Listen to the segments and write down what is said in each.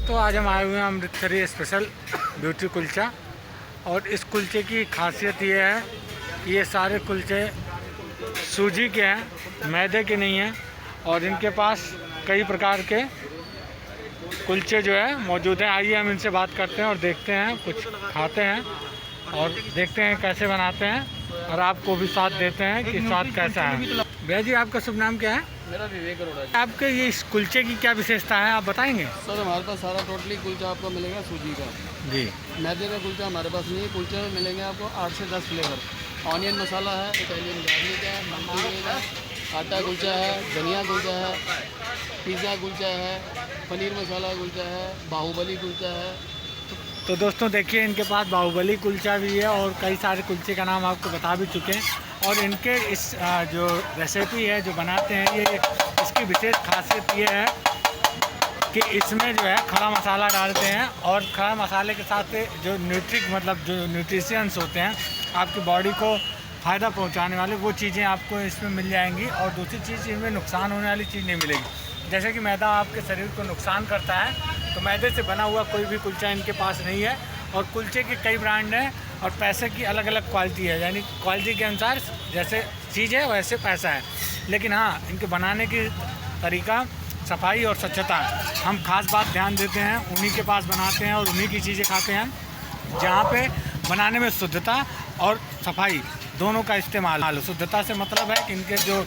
दोस्तों आज हम आए हुए हैं अमृतसरी स्पेशल ब्यूटी कुलचा। और इस कुलचे की खासियत ये है कि ये सारे कुलचे सूजी के हैं, मैदे के नहीं हैं। और इनके पास कई प्रकार के कुलचे जो है मौजूद हैं। आइए हम इनसे बात करते हैं और देखते हैं, कुछ खाते हैं और देखते हैं कैसे बनाते हैं, और आपको भी साथ देते हैं कि स्वाद कैसा है। भैया जी, आपका शुभ नाम क्या है? मेरा विवेक अरोड़ा। आपके ये इस कुलचे की क्या विशेषता है, आप बताएंगे? सर हमारे पास सारा टोटली कुलचा आपको मिलेगा सूजी का। जी। मैदे का कुलचा हमारे पास नहीं है। कुलचे में मिलेंगे आपको 8 से 10 फ्लेवर। ऑनियन मसाला है, इटालियन गार्लिक है, मंचूरियन है, आटा कुलचा है, धनिया कुलचा है, पिज़्ज़ा कुलचा है, पनीर मसाला कुलचा है, बाहुबली कुलचा है। तो दोस्तों देखिए, इनके पास बाहुबली कुलचा भी है और कई सारे कुलचे का नाम आपको बता भी चुके हैं। और इनके इस जो रेसिपी है जो बनाते हैं, ये इसकी विशेष खासियत ये है कि इसमें जो है खड़ा मसाला डालते हैं, और खड़ा मसाले के साथ जो न्यूट्रिशंस होते हैं, आपकी बॉडी को फ़ायदा पहुंचाने वाले वो चीज़ें आपको इसमें मिल जाएंगी। और दूसरी चीज़, इनमें नुकसान होने वाली चीज़ नहीं मिलेगी। जैसे कि मैदा आपके शरीर को नुकसान करता है, तो मैदे से बना हुआ कोई भी कुलचा इनके पास नहीं है। और कुलचे के कई ब्रांड हैं और पैसे की अलग अलग क्वालिटी है, यानी क्वालिटी के अनुसार जैसे चीज़ है वैसे पैसा है। लेकिन हाँ, इनके बनाने की तरीका, सफाई और स्वच्छता हम खास बात ध्यान देते हैं। उन्हीं के पास बनाते हैं और उन्हीं की चीज़ें खाते हैं जहाँ पे बनाने में शुद्धता और सफाई दोनों का इस्तेमाल है। शुद्धता से मतलब है कि इनके जो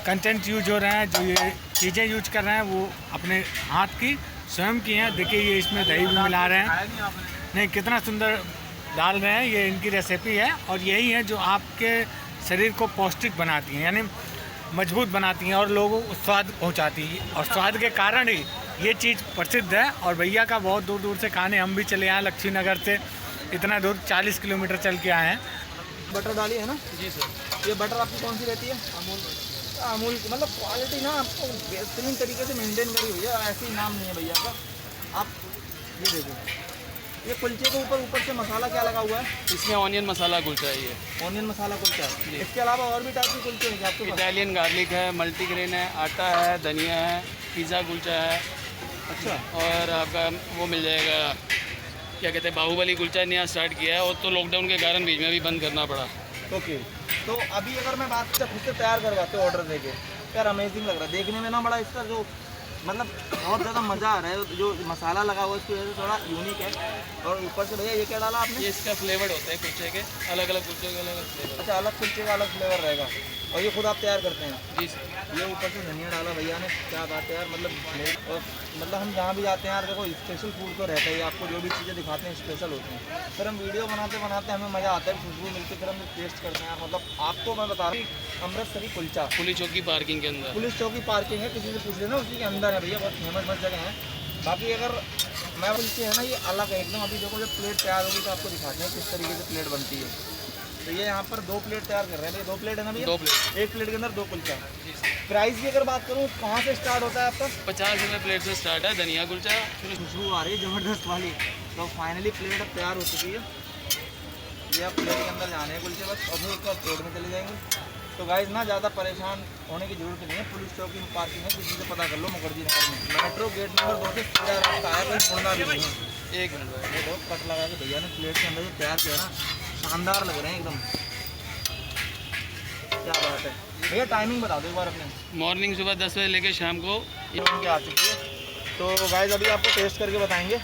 कंटेंट यूज हो रहे हैं, जो ये चीज़ें यूज कर रहे हैं, वो अपने हाथ की स्वयं की हैं। देखिए, ये इसमें दही भी मिला रहे हैं, नहीं कितना सुंदर डाल रहे हैं। ये इनकी रेसिपी है और यही है जो आपके शरीर को पौष्टिक बनाती हैं, यानी मजबूत बनाती हैं और लोगों को स्वाद पहुंचाती है। और स्वाद के कारण ही ये चीज़ प्रसिद्ध है। और भैया का बहुत दूर दूर से खाने हम भी चले आए, लक्ष्मी नगर से इतना दूर 40 किलोमीटर चल के आए हैं। बटर डाली है ना? जी सर। ये बटर आपकी कौन सी रहती है? अमूल की। मतलब क्वालिटी ना आपको बेहतरीन तरीके से मेंटेन करी भैया, ऐसे ही नाम नहीं है भैया का। आप ये देखो, ये कुलचे के ऊपर से मसाला क्या लगा हुआ है? इसमें ऑनियन मसाला कुलचा है। ये ऑनियन मसाला कुलचा है। इसके अलावा और भी टाइप के कुलचे हैं आपके? इटालियन गार्लिक है, मल्टीग्रेन है, आटा है, धनिया है, पिज़्ज़ा कुलचा है। अच्छा। और आपका वो मिल जाएगा, क्या कहते हैं, बाहुबली कुलचा नया स्टार्ट किया है, और तो लॉकडाउन के कारण बीच में भी बंद करना पड़ा। ओके। तो अभी अगर मैं बात खुद से तैयार करवाते हो ऑर्डर देके, यार अमेजिंग लग रहा है देखने में ना, बड़ा इसका जो मतलब बहुत ज़्यादा मज़ा आ रहा है। जो मसाला लगा हुआ है इसकी वजह से थोड़ा यूनिक है। और ऊपर से भैया ये क्या डाला आपने? ये इसका फ्लेवर होता है कुलचे के, अलग अलग कुलचे के अलग अलग फ्लेवर। अच्छा, अलग कुलचे का अलग फ्लेवर रहेगा। और ये खुद आप तैयार करते हैं? जी सर। ये ऊपर से धनिया डाला भैया ने, क्या बात है यार। मतलब हम जहाँ भी जाते हैं यार, देखो स्पेशल फूड तो रहता है, आपको जो भी चीज़ें दिखाते हैं स्पेशल होती हैं। फिर हम वीडियो बनाते बनाते हमें मज़ा आता है, खुशबू मिलती, फिर हम टेस्ट करते हैं यार। मतलब आपको मैं बता रहा हूँ, अमृतसरी कुलचा पुलिस चौकी पार्किंग के अंदर, पुलिस चौकी पार्किंग है, किसी से पूछ लेना, उसी के अंदर है भैया। बहुत फेमस जगह है। बाकी अगर मैं कुलचे है ना, ये अलग है एकदम। अभी देखो जब प्लेट तैयार होगी तो आपको दिखाते हैं किस तरीके से प्लेट बनती है। तो ये यहाँ पर 2 प्लेट तैयार कर रहे हैं। 2 प्लेट है ना भैया? 2 प्लेट। 1 प्लेट के अंदर 2 कुलचा। प्राइस की अगर बात करूँ, कहाँ से स्टार्ट होता है आपका? 50 रुपये प्लेट से स्टार्ट है धनिया कुलचा। खुशबू आ रही है ज़बरदस्त वाली। तो फाइनली प्लेट अब तैयार हो चुकी है। ये आप प्लेट के अंदर जाने हैं कुलचे बस, और फिर उसका प्लेट में चले जाएंगे। तो गाइस ना ज़्यादा परेशान होने की जरूरत नहीं है। पुलिस चौकी में पार्किंग है, किसी से पता कर लो, मुखर्जी नगर में मेट्रो गेट नंबर 2 से सीधा रास्ता है, कोई मुड़ना भी नहीं है। 1 मिनट ये दो कट लगा के भैया ने प्लेट के अंदर जो तैयार किया ना, शानदार लग रहे हैं एकदम। क्या बात है भैया, टाइमिंग बता दो एक बार अपने। मॉर्निंग सुबह 10 बजे लेके शाम को ये उनके आ चुकी है। तो गाइस अभी आपको टेस्ट करके बताएंगे।